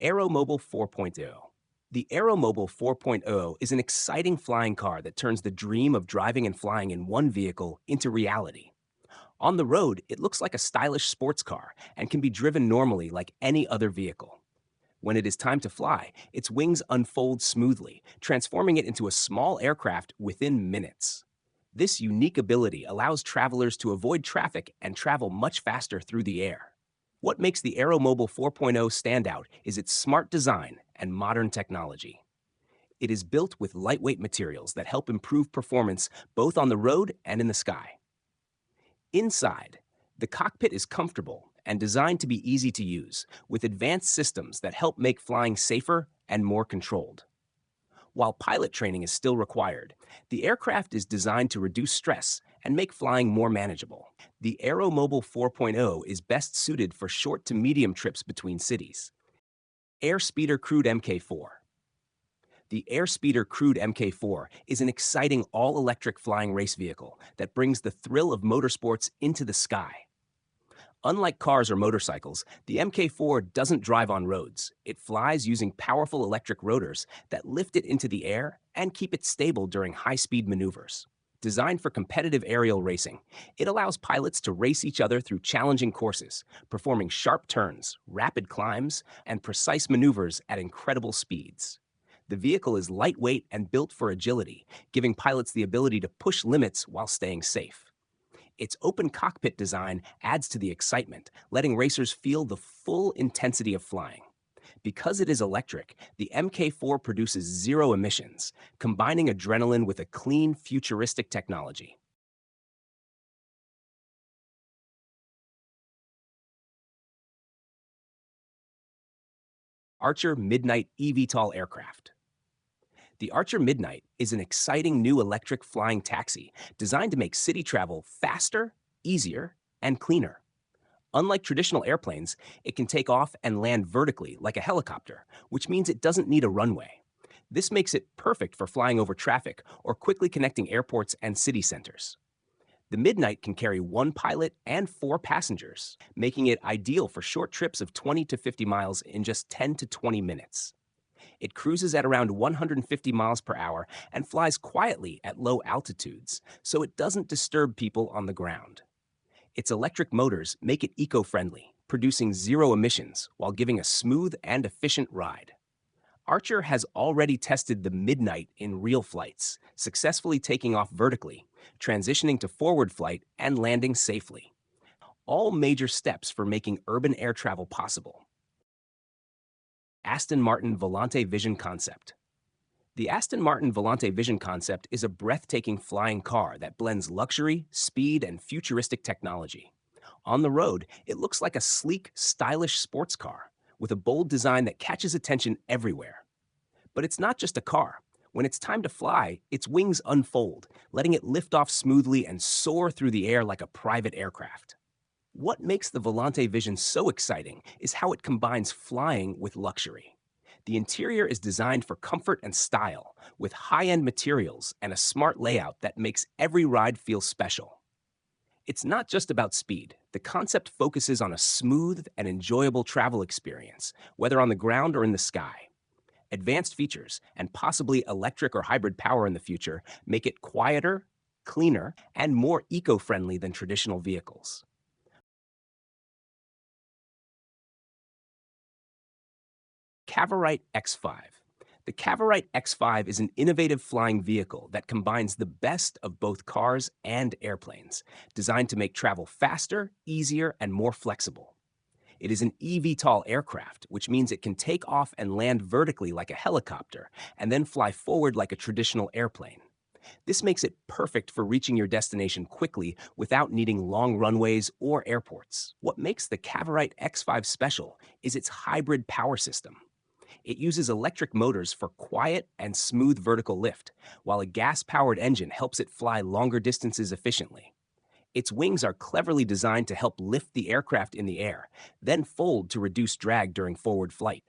Aeromobile 4.0. The Aeromobile 4.0 is an exciting flying car that turns the dream of driving and flying in one vehicle into reality. On the road, it looks like a stylish sports car and can be driven normally like any other vehicle. When it is time to fly, its wings unfold smoothly, transforming it into a small aircraft within minutes. This unique ability allows travelers to avoid traffic and travel much faster through the air. What makes the Aeromobile 4.0 stand out is its smart design and modern technology. It is built with lightweight materials that help improve performance both on the road and in the sky. Inside, the cockpit is comfortable and designed to be easy to use, with advanced systems that help make flying safer and more controlled. While pilot training is still required, the aircraft is designed to reduce stress and make flying more manageable. The Aeromobile 4.0 is best suited for short to medium trips between cities. Airspeeder Crewed Mk4. The Airspeeder Crewed Mk4 is an exciting all-electric flying race vehicle that brings the thrill of motorsports into the sky. Unlike cars or motorcycles, the Mk4 doesn't drive on roads. It flies using powerful electric rotors that lift it into the air and keep it stable during high-speed maneuvers. Designed for competitive aerial racing, it allows pilots to race each other through challenging courses, performing sharp turns, rapid climbs, and precise maneuvers at incredible speeds. The vehicle is lightweight and built for agility, giving pilots the ability to push limits while staying safe. Its open cockpit design adds to the excitement, letting racers feel the full intensity of flying. Because it is electric, the Mk4 produces zero emissions, combining adrenaline with a clean, futuristic technology. Archer Midnight eVTOL aircraft. The Archer Midnight is an exciting new electric flying taxi designed to make city travel faster, easier, and cleaner. Unlike traditional airplanes, it can take off and land vertically like a helicopter, which means it doesn't need a runway. This makes it perfect for flying over traffic or quickly connecting airports and city centers. The Midnight can carry one pilot and four passengers, making it ideal for short trips of 20 to 50 miles in just 10 to 20 minutes. It cruises at around 150 miles per hour and flies quietly at low altitudes, so it doesn't disturb people on the ground. Its electric motors make it eco-friendly, producing zero emissions while giving a smooth and efficient ride. Archer has already tested the Midnight in real flights, successfully taking off vertically, transitioning to forward flight, and landing safely. All major steps for making urban air travel possible. Aston Martin Volante Vision Concept. The Aston Martin Volante Vision concept is a breathtaking flying car that blends luxury, speed, and futuristic technology. On the road, it looks like a sleek, stylish sports car with a bold design that catches attention everywhere. But it's not just a car. When it's time to fly, its wings unfold, letting it lift off smoothly and soar through the air like a private aircraft. What makes the Volante Vision so exciting is how it combines flying with luxury. The interior is designed for comfort and style, with high-end materials and a smart layout that makes every ride feel special. It's not just about speed. The concept focuses on a smooth and enjoyable travel experience, whether on the ground or in the sky. Advanced features, and possibly electric or hybrid power in the future, make it quieter, cleaner, and more eco-friendly than traditional vehicles. Cavorite X5. The Cavorite X5 is an innovative flying vehicle that combines the best of both cars and airplanes, designed to make travel faster, easier, and more flexible. It is an eVTOL aircraft, which means it can take off and land vertically like a helicopter and then fly forward like a traditional airplane. This makes it perfect for reaching your destination quickly without needing long runways or airports. What makes the Cavorite X5 special is its hybrid power system. It uses electric motors for quiet and smooth vertical lift, while a gas-powered engine helps it fly longer distances efficiently. Its wings are cleverly designed to help lift the aircraft in the air, then fold to reduce drag during forward flight.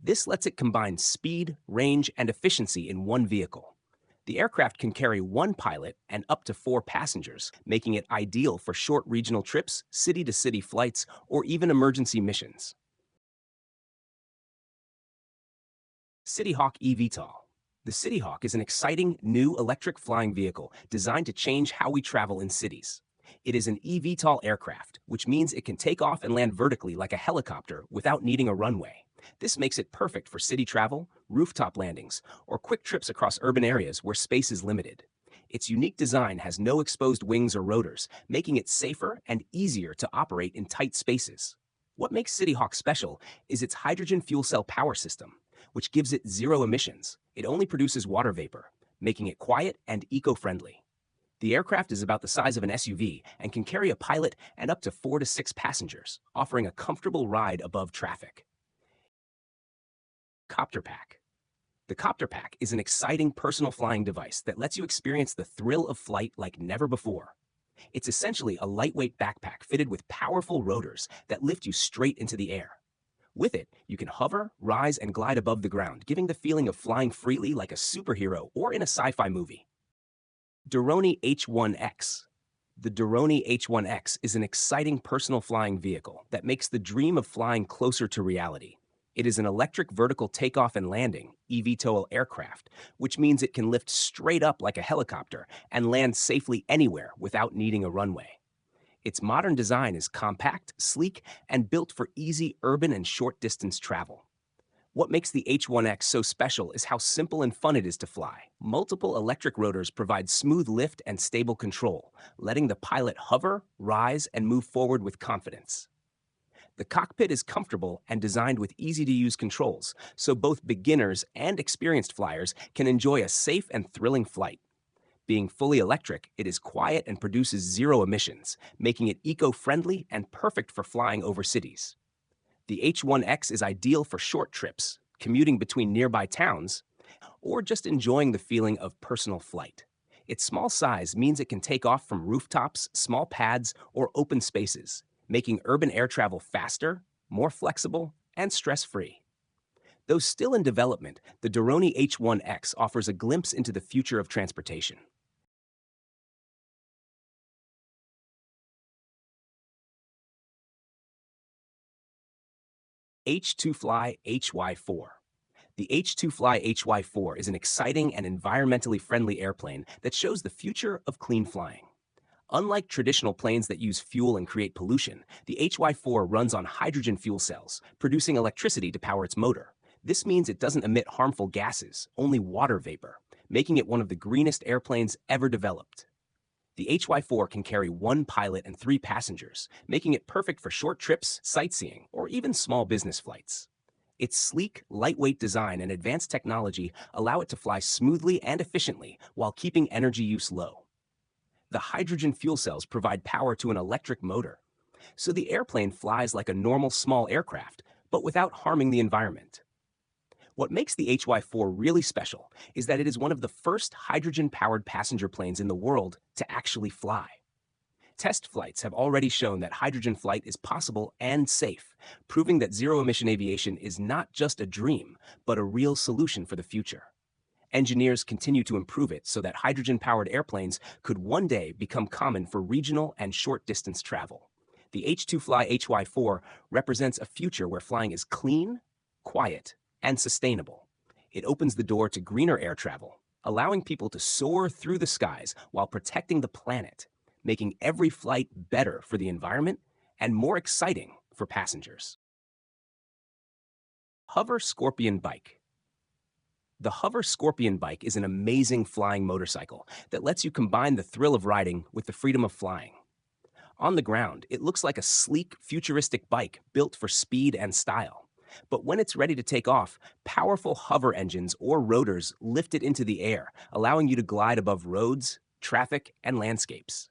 This lets it combine speed, range, and efficiency in one vehicle. The aircraft can carry one pilot and up to four passengers, making it ideal for short regional trips, city-to-city flights, or even emergency missions. CityHawk eVTOL. The CityHawk is an exciting, new electric flying vehicle designed to change how we travel in cities. It is an eVTOL aircraft, which means it can take off and land vertically like a helicopter without needing a runway. This makes it perfect for city travel, rooftop landings, or quick trips across urban areas where space is limited. Its unique design has no exposed wings or rotors, making it safer and easier to operate in tight spaces. What makes CityHawk special is its hydrogen fuel cell power system, which gives it zero emissions. It only produces water vapor, making it quiet and eco-friendly. The aircraft is about the size of an SUV and can carry a pilot and up to 4 to 6 passengers, offering a comfortable ride above traffic. Copter Pack. The Copter Pack is an exciting personal flying device that lets you experience the thrill of flight like never before. It's essentially a lightweight backpack fitted with powerful rotors that lift you straight into the air. With it, you can hover, rise, and glide above the ground, giving the feeling of flying freely like a superhero or in a sci-fi movie. Drone H1X. The Drone H1X is an exciting personal flying vehicle that makes the dream of flying closer to reality. It is an electric vertical takeoff and landing (eVTOL) aircraft, which means it can lift straight up like a helicopter and land safely anywhere without needing a runway. Its modern design is compact, sleek, and built for easy urban and short-distance travel. What makes the H1X so special is how simple and fun it is to fly. Multiple electric rotors provide smooth lift and stable control, letting the pilot hover, rise, and move forward with confidence. The cockpit is comfortable and designed with easy-to-use controls, so both beginners and experienced flyers can enjoy a safe and thrilling flight. Being fully electric, it is quiet and produces zero emissions, making it eco-friendly and perfect for flying over cities. The H1X is ideal for short trips, commuting between nearby towns, or just enjoying the feeling of personal flight. Its small size means it can take off from rooftops, small pads, or open spaces, making urban air travel faster, more flexible, and stress-free. Though still in development, the Drone H1X offers a glimpse into the future of transportation. H2Fly HY4. The H2Fly HY4 is an exciting and environmentally friendly airplane that shows the future of clean flying. Unlike traditional planes that use fuel and create pollution, the HY4 runs on hydrogen fuel cells, producing electricity to power its motor. This means it doesn't emit harmful gases, only water vapor, making it one of the greenest airplanes ever developed. The HY4 can carry one pilot and 3 passengers, making it perfect for short trips, sightseeing, or even small business flights. Its sleek, lightweight design and advanced technology allow it to fly smoothly and efficiently while keeping energy use low. The hydrogen fuel cells provide power to an electric motor, so the airplane flies like a normal small aircraft, but without harming the environment. What makes the HY4 really special is that it is one of the first hydrogen-powered passenger planes in the world to actually fly. Test flights have already shown that hydrogen flight is possible and safe, proving that zero-emission aviation is not just a dream, but a real solution for the future. Engineers continue to improve it so that hydrogen-powered airplanes could one day become common for regional and short-distance travel. The H2Fly HY4 represents a future where flying is clean, quiet, and sustainable. It opens the door to greener air travel, allowing people to soar through the skies while protecting the planet, making every flight better for the environment and more exciting for passengers. Hover Scorpion Bike. The Hover Scorpion Bike is an amazing flying motorcycle that lets you combine the thrill of riding with the freedom of flying. On the ground, it looks like a sleek, futuristic bike built for speed and style. But when it's ready to take off, powerful hover engines or rotors lift it into the air, allowing you to glide above roads, traffic, and landscapes.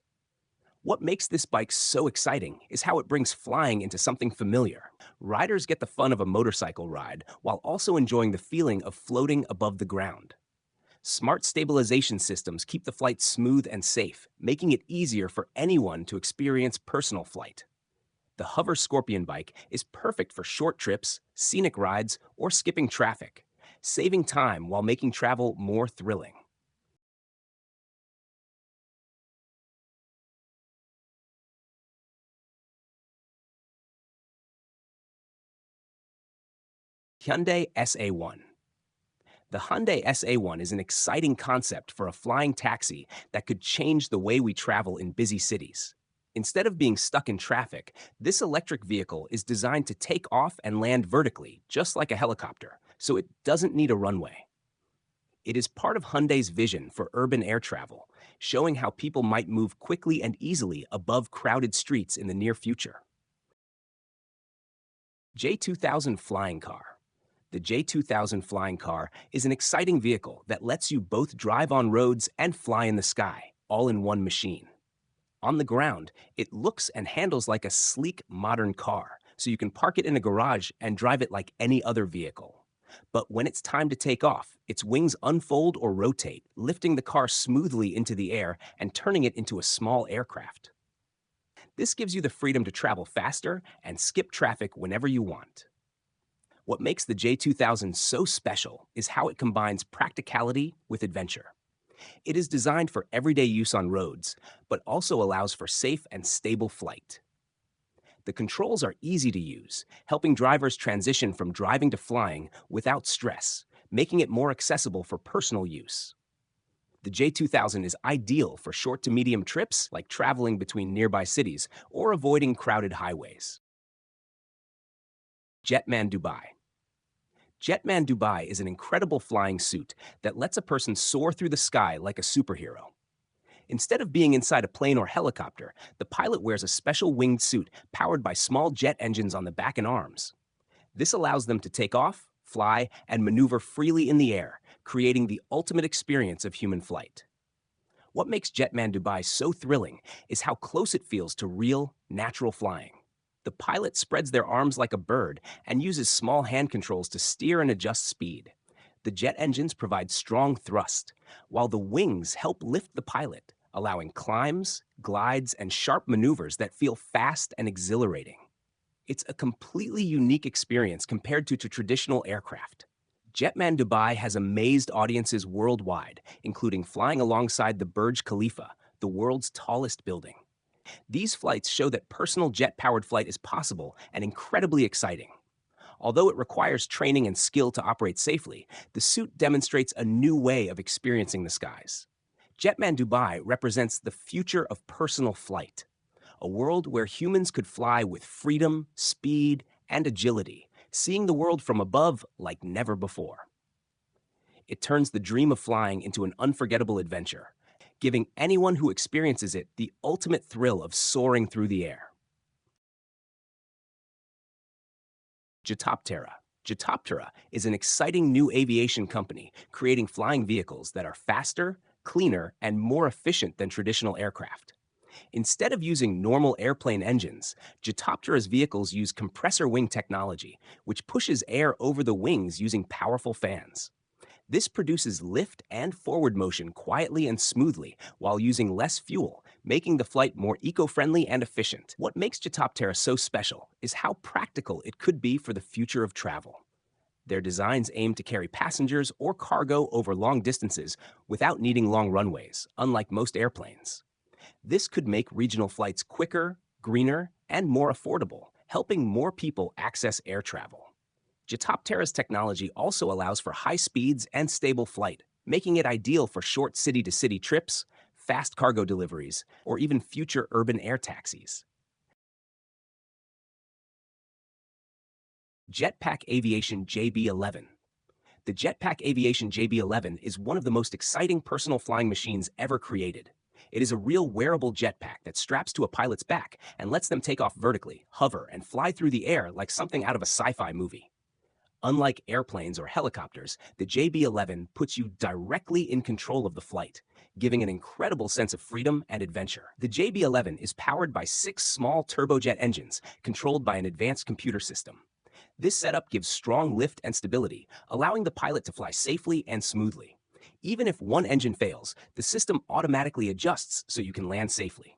What makes this bike so exciting is how it brings flying into something familiar. Riders get the fun of a motorcycle ride while also enjoying the feeling of floating above the ground. Smart stabilization systems keep the flight smooth and safe, making it easier for anyone to experience personal flight. The Hover Scorpion Bike is perfect for short trips, scenic rides, or skipping traffic, saving time while making travel more thrilling. Hyundai SA1. The Hyundai SA1 is an exciting concept for a flying taxi that could change the way we travel in busy cities. Instead of being stuck in traffic, this electric vehicle is designed to take off and land vertically, just like a helicopter, so it doesn't need a runway. It is part of Hyundai's vision for urban air travel, showing how people might move quickly and easily above crowded streets in the near future. J2000 Flying Car. The J2000 Flying Car is an exciting vehicle that lets you both drive on roads and fly in the sky, all in one machine. On the ground, it looks and handles like a sleek, modern car, so you can park it in a garage and drive it like any other vehicle. But when it's time to take off, its wings unfold or rotate, lifting the car smoothly into the air and turning it into a small aircraft. This gives you the freedom to travel faster and skip traffic whenever you want. What makes the J2000 so special is how it combines practicality with adventure. It is designed for everyday use on roads, but also allows for safe and stable flight. The controls are easy to use, helping drivers transition from driving to flying without stress, making it more accessible for personal use. The J2000 is ideal for short to medium trips like traveling between nearby cities or avoiding crowded highways. Jetman Dubai. Jetman Dubai is an incredible flying suit that lets a person soar through the sky like a superhero. Instead of being inside a plane or helicopter, the pilot wears a special winged suit powered by small jet engines on the back and arms. This allows them to take off, fly, and maneuver freely in the air, creating the ultimate experience of human flight. What makes Jetman Dubai so thrilling is how close it feels to real, natural flying. The pilot spreads their arms like a bird and uses small hand controls to steer and adjust speed. The jet engines provide strong thrust, while the wings help lift the pilot, allowing climbs, glides, and sharp maneuvers that feel fast and exhilarating. It's a completely unique experience compared to traditional aircraft. Jetman Dubai has amazed audiences worldwide, including flying alongside the Burj Khalifa, the world's tallest building. These flights show that personal jet-powered flight is possible and incredibly exciting. Although it requires training and skill to operate safely, the suit demonstrates a new way of experiencing the skies. Jetman Dubai represents the future of personal flight, a world where humans could fly with freedom, speed, and agility, seeing the world from above like never before. It turns the dream of flying into an unforgettable adventure, giving anyone who experiences it the ultimate thrill of soaring through the air. Jetpack. Jetpack is an exciting new aviation company creating flying vehicles that are faster, cleaner, and more efficient than traditional aircraft. Instead of using normal airplane engines, Jetpack's vehicles use compressor wing technology, which pushes air over the wings using powerful fans. This produces lift and forward motion quietly and smoothly while using less fuel, making the flight more eco-friendly and efficient. What makes Jetpack so special is how practical it could be for the future of travel. Their designs aim to carry passengers or cargo over long distances without needing long runways, unlike most airplanes. This could make regional flights quicker, greener, and more affordable, helping more people access air travel. Jetpack's technology also allows for high speeds and stable flight, making it ideal for short city-to-city trips, fast cargo deliveries, or even future urban air taxis. Jetpack Aviation JB11. The Jetpack Aviation JB11 is one of the most exciting personal flying machines ever created. It is a real wearable jetpack that straps to a pilot's back and lets them take off vertically, hover, and fly through the air like something out of a sci-fi movie. Unlike airplanes or helicopters, the JB11 puts you directly in control of the flight, giving an incredible sense of freedom and adventure. The JB11 is powered by 6 small turbojet engines controlled by an advanced computer system. This setup gives strong lift and stability, allowing the pilot to fly safely and smoothly. Even if one engine fails, the system automatically adjusts so you can land safely.